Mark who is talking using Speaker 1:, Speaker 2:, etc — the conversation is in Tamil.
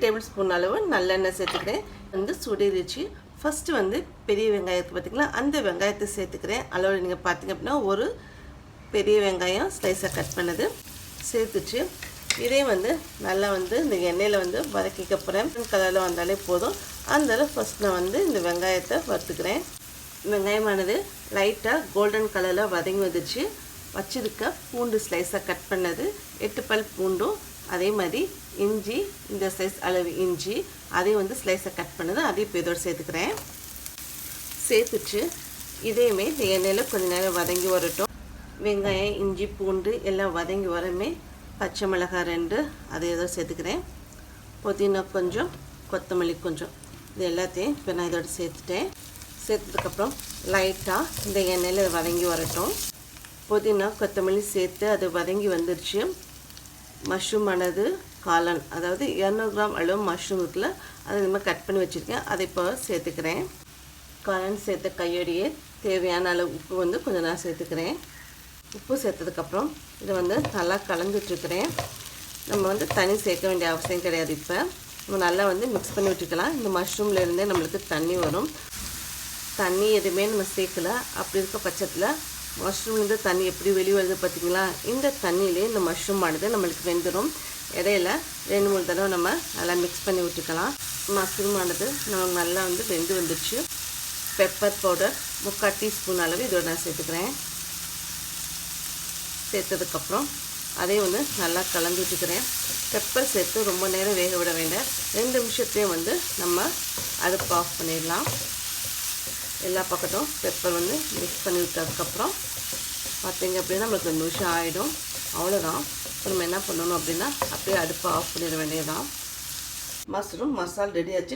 Speaker 1: டேபிள் ஸ்பூன் அளவு நல்லெண்ணெய் சேர்த்துக்கிறேன். வந்து சுடரிச்சு ஃபஸ்ட்டு வந்து பெரிய வெங்காயத்தை பார்த்திங்களா, அந்த வெங்காயத்தை சேர்த்துக்கிறேன். அளவு நீங்கள் பார்த்திங்க அப்படின்னா ஒரு பெரிய வெங்காயம் ஸ்லைஸாக கட் பண்ணது சேர்த்துச்சு. இதே வந்து நல்லா வந்து இந்த எண்ணெயில் வந்து வதக்கிக்க போகிறேன். கலரில் வந்தாலே போதும். அந்த ஃபஸ்ட் நான் வந்து இந்த வெங்காயத்தை வறுத்துக்கிறேன். வெங்காயமானது லைட்டாக கோல்டன் கலரில் வதங்கி வந்துச்சு. வச்சிருக்க பூண்டு ஸ்லைஸாக கட் பண்ணது 8 பல் பூண்டும், அதே மாதிரி இஞ்சி இந்த சைஸ் அளவு இஞ்சி அதையும் வந்து ஸ்லைஸாக கட் பண்ணது அதையும் இப்போ இதோடு சேர்த்துக்கிறேன். சேர்த்துச்சு இதையுமே இந்த எண்ணெயில் கொஞ்சம் நேரம் வதங்கி வரட்டும். வெங்காயம் இஞ்சி பூண்டு எல்லாம் வதங்கி வரமே பச்சை மிளகாய் 2 அதை ஏதோ சேர்த்துக்கிறேன். புதினா கொஞ்சம், கொத்தமல்லி கொஞ்சம், இது எல்லாத்தையும் இப்போ நான் இதோட சேர்த்துட்டேன். சேர்த்ததுக்கப்புறம் லைட்டாக இந்த எண்ணெயில் வதங்கி வரட்டும். புதினா கொத்தமல்லி சேர்த்து அது வதங்கி வந்துருச்சு. மஷ்ரூம் ஆனது காளான், அதாவது 200 கிராம் அளவு மஷ்ரூம் இருக்குல்ல, அதை இந்த மாதிரி கட் பண்ணி வச்சுருக்கேன். அதை இப்போ சேர்த்துக்கிறேன். காளான் சேர்த்த கையோடையே தேவையான அளவு உப்பு வந்து கொஞ்சம் நான் சேர்த்துக்கிறேன். உப்பு சேர்த்ததுக்கப்புறம் இதை வந்து நல்லா கலந்துட்டுருக்கிறேன். நம்ம வந்து தண்ணி சேர்க்க வேண்டிய அவசியம் கிடையாது. இப்போ நம்ம நல்லா வந்து மிக்ஸ் பண்ணி விட்டுக்கலாம். இந்த மஷ்ரூம்லேருந்தே நம்மளுக்கு தண்ணி வரும். தண்ணி எதுவுமே நம்ம சேர்க்கல. அப்படி இருக்க பட்சத்தில் மஷ்ரூம்லேருந்து தண்ணி எப்படி வெளியே வருது பார்த்திங்களா, இந்த தண்ணியிலே இந்த மஷ்ரூம் ஆனது நம்மளுக்கு வெந்துடும். இடையில 2-3 தடவை நம்ம நல்லா மிக்ஸ் பண்ணி விட்டுக்கலாம். மஷ்ரூம் ஆனது நமக்கு நல்லா வந்து வெந்து வந்துடுச்சு. பெப்பர் பவுடர் 3/4 டீஸ்பூன் அளவு இதோட நான் சேர்த்துக்கிறேன். சேர்த்ததுக்கப்புறம் அதையும் வந்து நல்லா கலந்து விட்டுக்கிறேன். பெப்பர் சேர்த்து ரொம்ப நேரம் வேக விட வேண்டாம். 2 நிமிஷத்துலேயே வந்து நம்ம அடுப்பு ஆஃப் பண்ணிடலாம். எல்லா பக்கட்டும் பெப்பர் வந்து மிக்ஸ் பண்ணி விட்டதுக்கப்புறம் பார்த்திங்க அப்படின்னா நம்மளுக்கு 2 நிமிஷம் ஆகிடும். அவ்வளோதான். இப்போ நம்ம என்ன பண்ணணும் அப்படின்னா அப்படியே அடுப்பை ஆஃப் பண்ணிட வேண்டியதுதான். மஷ்ரூம் மசாலா ரெடி ஆச்சு.